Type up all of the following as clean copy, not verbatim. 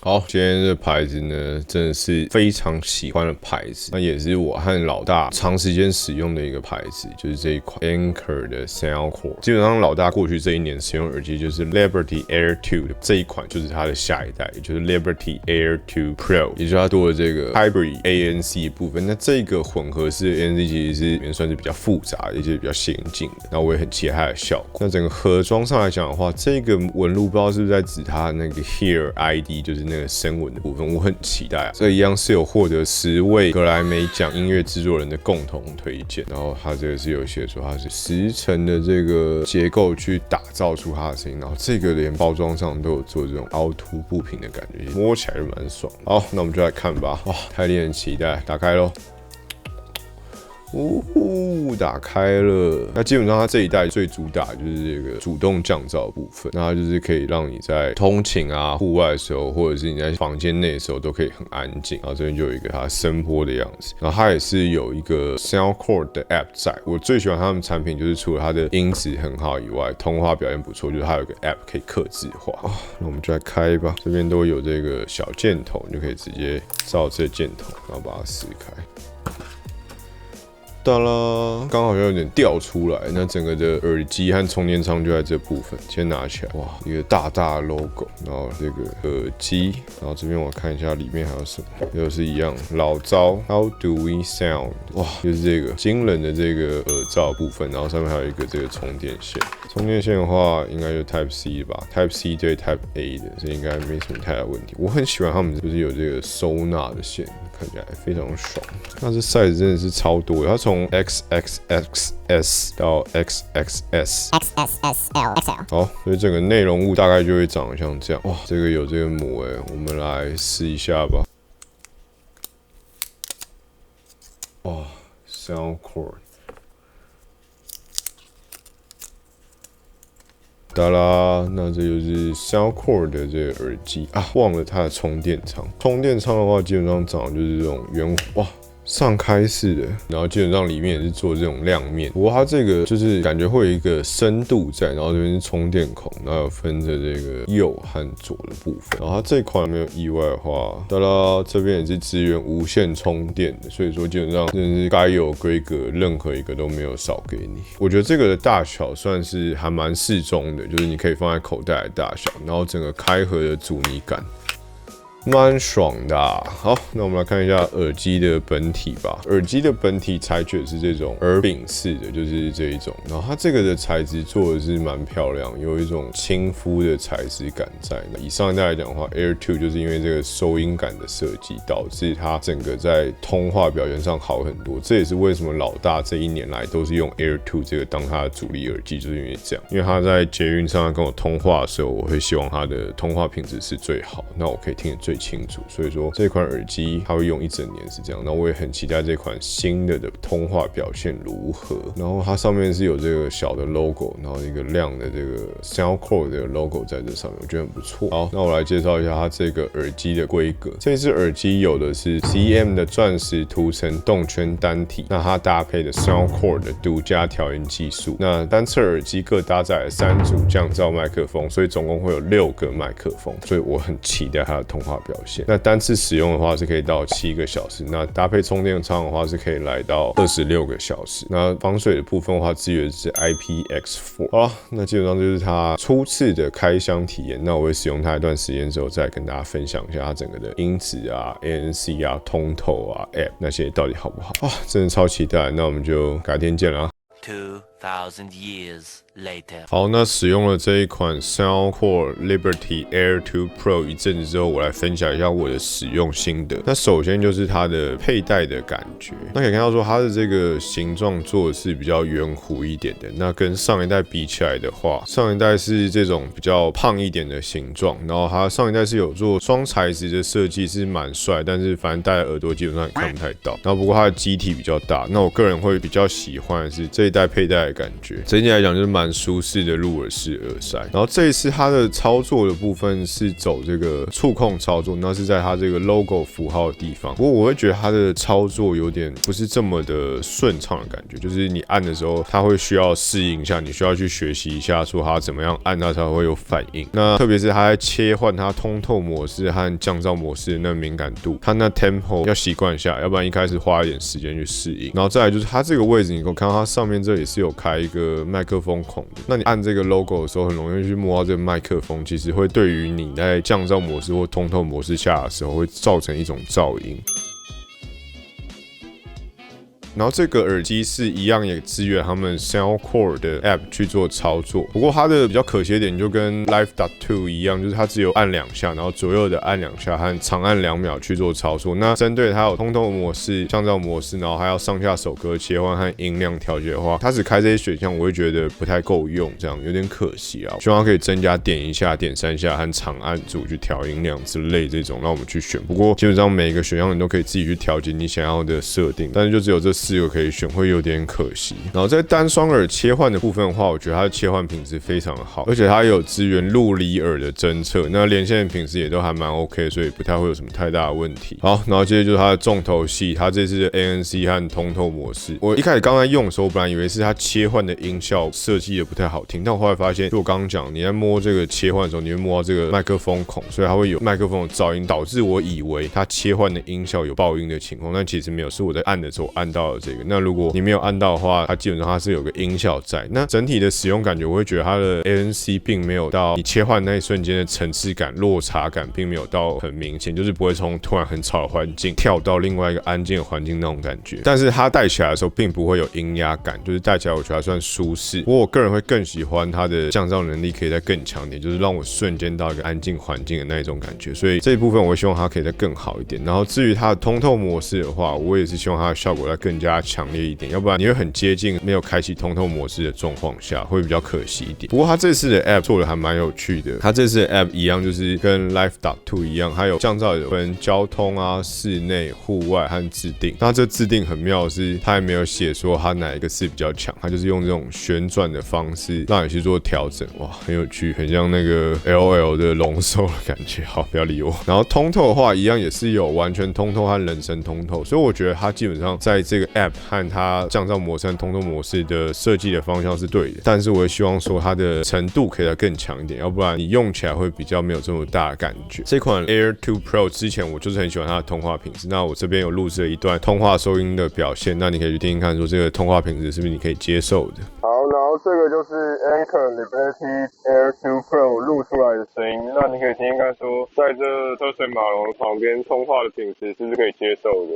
好，今天这牌子呢，真的是非常喜欢的牌子，那也是我和老大长时间使用的一个牌子，就是这一款 Anker 的 Soundcore。基本上老大过去这一年使用耳机就是 Liberty Air 2的这一款，就是它的下一代，也就是 Liberty Air 2 Pro， 也就是它多了这个 Hybrid ANC 的部分。那这个混合式的 ANC 其实是里面算是比较复杂，也就是比较先进的。那我也很期待它的效果。那整个盒装上来讲的话，这个纹路不知道是不是在指它的那个 Here ID， 就是那个声纹的部分，我很期待啊。这一样是有获得10位格莱美奖音乐制作人的共同推荐，然后它这个是有写说它是10层的这个结构去打造出它的声音，然后这个连包装上都有做这种凹凸不平的感觉，摸起来就蛮爽。好，那我们就来看吧。哇，太令人期待，打开咯。打开了。那基本上它这一代最主打就是这个主动降噪的部分，那它就是可以让你在通勤啊、户外的时候，或者是你在房间内的时候都可以很安静。然后这边就有一个它声波的样子，然后它也是有一个 Soundcore 的 App 在。我最喜欢他们产品就是除了它的音质很好以外，通话表现不错，就是它有一个 App 可以客制化。那我们就来开吧。这边都有这个小箭头，你就可以直接照这个箭头，然后把它撕开。哒啦，刚好有点掉出来，那整个的耳机和充电仓就在这部分。先拿起来，哇，一个大大的 logo， 然后这个耳机，然后这边我看一下里面还有什么，又是一样老招 ，How do we sound？ 哇，就是这个惊人的这个耳罩部分，然后上面还有一个这个充电线。充电线的话，应该就 Type C 吧 ，Type C 对 Type A 的，所以应该没什么太大问题。我很喜欢他们就是有这个收纳的线，看起来非常爽。那这 size 真的是超多的，它从 XXXS 到 XXS。XSSL。好，所以整个内容物大概就会长得像这样。哇，这个有这个膜欸，我们来试一下吧。哇 ，Soundcore。哒啦，那这就是 Soundcore 的这个耳机啊，忘了它的充电仓。充电仓的话，基本上长得就是这种圆哇。上开式的，然后基本上里面也是做这种亮面，不过它这个就是感觉会有一个深度在，然后这边是充电孔，然后有分着这个右和左的部分。然后它这款没有意外的话，哒啦，这边也是支援无线充电的，所以说基本上真的是该有规格，任何一个都没有少给你。我觉得这个的大小算是还蛮适中的，就是你可以放在口袋的大小，然后整个开合的阻尼感。蛮爽的好，那我们来看一下耳机的本体吧。耳机的本体采取的是这种耳柄式的，就是这一种。然后它这个的材质做的是蛮漂亮，有一种亲肤的材质感在。以上一代来讲的话 ，Air 2就是因为这个收音感的设计，导致它整个在通话表现上好很多。这也是为什么老大这一年来都是用 Air 2这个当它的主力耳机，就是因为这样。因为它在捷运上跟我通话的时候，我会希望它的通话品质是最好，那我可以听得最清楚，所以说这款耳机它会用1整年是这样。那我也很期待这款新的通话表现如何。然后它上面是有这个小的 logo， 然后一个亮的这个 Soundcore 的 logo 在这上面，我觉得很不错。好，那我来介绍一下它这个耳机的规格。这支耳机有的是 CM 的钻石涂层动圈单体，那它搭配的 Soundcore 的独家调音技术。那单侧耳机各搭载了3组降噪麦克风，所以总共会有6个麦克风，所以我很期待它的通话表现。那单次使用的话是可以到7个小时，那搭配充电仓的话是可以来到26个小时。那防水的部分的话，支援是 IPX4。好了，那基本上就是它初次的开箱体验。那我会使用它一段时间之后，再跟大家分享一下它整个的音质啊、ANC 啊、通透啊、App 那些到底好不好啊？真的超期待。那我们就改天见了。2000 years later。好，那使用了这一款 Soundcore Liberty Air 2 Pro 一阵子之后，我来分享一下我的使用心得。那首先就是它的佩戴的感觉，那可以看到说它的这个形状做的是比较圆弧一点的。那跟上一代比起来的话，上一代是这种比较胖一点的形状，然后它上一代是有做双材质的设计，是蛮帅，但是反正戴在耳朵基本上也看不太到。然后不过它的机体比较大，那我个人会比较喜欢的是这一代佩戴的感觉。整体来讲就是蛮舒适的入耳式耳塞。然后这一次它的操作的部分是走这个触控操作，那是在它这个 logo 符号的地方。不过我会觉得它的操作有点不是这么的顺畅的感觉，就是你按的时候，它会需要适应一下，你需要去学习一下，说它怎么样按它才会有反应。那特别是它在切换它通透模式和降噪模式的那个敏感度，它那 tempo 要习惯一下，要不然一开始花一点时间去适应。然后再来就是它这个位置，你可以看到它上面这里是有开一个麦克风孔的，那你按这个 logo 的时候，很容易去摸到这个麦克风，其实会对于你在降噪模式或通透模式下的时候，会造成一种噪音。然后这个耳机是一样也支援他们 Soundcore 的 App 去做操作，不过它的比较可惜的点就跟 Live.2 一样，就是它只有按2下，然后左右的按2下和长按2秒去做操作。那针对它有通透模式、降噪模式，然后还要上下手格切换和音量调节的话，它只开这些选项，我会觉得不太够用，这样有点可惜啊。希望它可以增加点1下、点3下和长按组去调音量之类这种，让我们去选。不过基本上每个选项你都可以自己去调节你想要的设定，但是就只有这4个可以选，会有点可惜。然后在单双耳切换的部分的话，我觉得它的切换品质非常好，而且它有支援入离耳的侦测，那连线的品质也都还蛮 OK， 所以不太会有什么太大的问题。好，然后接着就是它的重头戏，它这次的 ANC 和通透模式。我一开始刚才用的时候，我本来以为是它切换的音效设计的不太好听，但我后来发现，就我刚刚讲，你在摸这个切换的时候，你会摸到这个麦克风孔，所以它会有麦克风的噪音，导致我以为它切换的音效有爆音的情况，但其实没有，是我在按的时候按到了这个。那如果你没有按到的话，它基本上它是有个音效在。那整体的使用感觉，我会觉得它的 ANC 并没有到你切换那一瞬间的层次感、落差感，并没有到很明显，就是不会从突然很吵的环境跳到另外一个安静的环境那种感觉。但是它戴起来的时候，并不会有音压感，就是戴起来我觉得还算舒适。不过我个人会更喜欢它的降噪能力可以再更强一点，就是让我瞬间到一个安静环境的那一种感觉。所以这一部分我会希望它可以再更好一点。然后至于它的通透模式的话，我也是希望它的效果再更加强烈一点，要不然你会很接近没有开启通透模式的状况下，会比较可惜一点。不过它这次的 App 做的还蛮有趣的，它这次的 App 一样，就是跟 Live.2 一样，它有降噪有分交通啊、室内、户外和自定。那这自定很妙的是，它也没有写说它哪一个是比较强，它就是用这种旋转的方式让你去做调整。哇，很有趣，很像那个 LOL 的龙兽的感觉。好，不要理我。然后通透的话，一样也是有完全通透和人声通透，所以我觉得它基本上在这个 App 和它降噪模式和通透模式的设计的方向是对的，但是我也希望说它的程度可以再更强一点，要不然你用起来会比较没有这么大的感觉。这款 Air 2 Pro 之前我就是很喜欢它的通话品质，那我这边有录制了一段通话收音的表现，那你可以去听听看，说这个通话品质是不是你可以接受的。好，然后这个就是 Anker Liberty Air 2 Pro 录出来的声音，那你可以听听看说，在这车水马龙旁边通话的品质是不是可以接受的。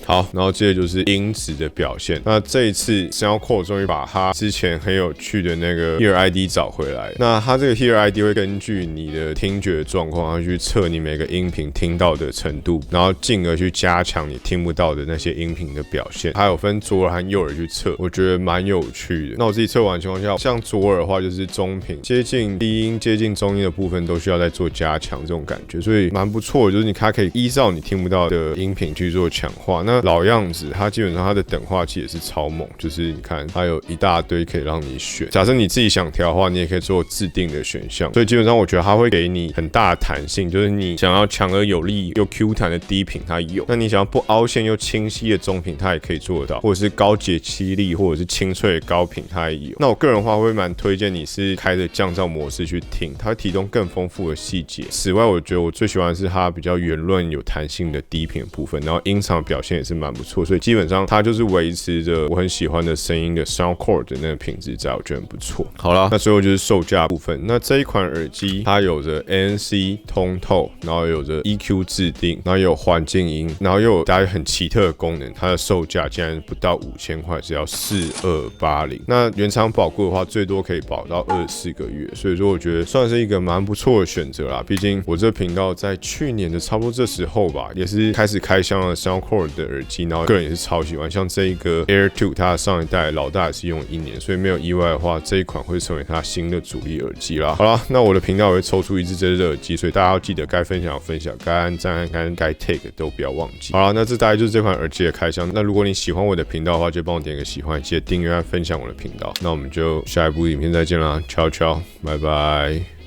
好，然后接着就是音质的表现。那这一次 Soundcore 终于把它之前很有趣的那个 Hear ID 找回来。那它这个 Hear ID 会根据你的听觉状况，然后去测你每个音频听到的程度，然后进而去加强你听不到的那些音频的表现。它有分左耳和右耳去测，我觉得蛮有趣的。那我自己测完的情况下，像左耳的话就是中频，接近低音、接近中音的部分都需要再做加强，这种感觉，所以蛮不错的。就是它可以依照你听不到的音频去做强化。那老样子，它基本上它的等化器也是超猛，就是你看它有一大堆可以让你选。假设你自己想调的话，你也可以做自定的选项。所以基本上我觉得它会给你很大的弹性，就是你想要强而有力又 Q 弹的低频它有，那你想要不凹陷又清晰的中频它也可以做得到，或者是高解析力或者是清脆的高频它也有。那我个人的话会蛮推荐你是开着降噪模式去听，它会提供更丰富的细节。此外，我觉得我最喜欢的是它比较圆润有弹性的低频的部分，然后音场表现也是蛮不错，所以基本上它就是维持着我很喜欢的声音的 Soundcore 的那个品质在，我觉得很不错。好啦，那最后就是售价部分。那这一款耳机它有着 ANC 通透，然后有着 EQ 自定，然后也有环境音，然后又有大家很奇特的功能。它的售价竟然不到5000块，只要4280。那原厂保固的话，最多可以保到24个月，所以说我觉得算是一个蛮不错的选择啦。毕竟我这频道在去年的差不多这时候吧，也是开始开箱了 Soundcore 的耳机，然后个人也是超喜欢。像这一个 Air 2，它的上一代老大也是用1年，所以没有意外的话，这一款会成为它新的主力耳机啦。好啦，那我的频道也会抽出一只这只耳机，所以大家要记得该分享的分享，该按赞该 take 都不要忘记。好啦，那这大概就是这款耳机的开箱。那如果你喜欢我的频道的话，就帮我点个喜欢，记得订阅和分享我的频道。那我们就下一部影片再见啦，悄悄，拜拜。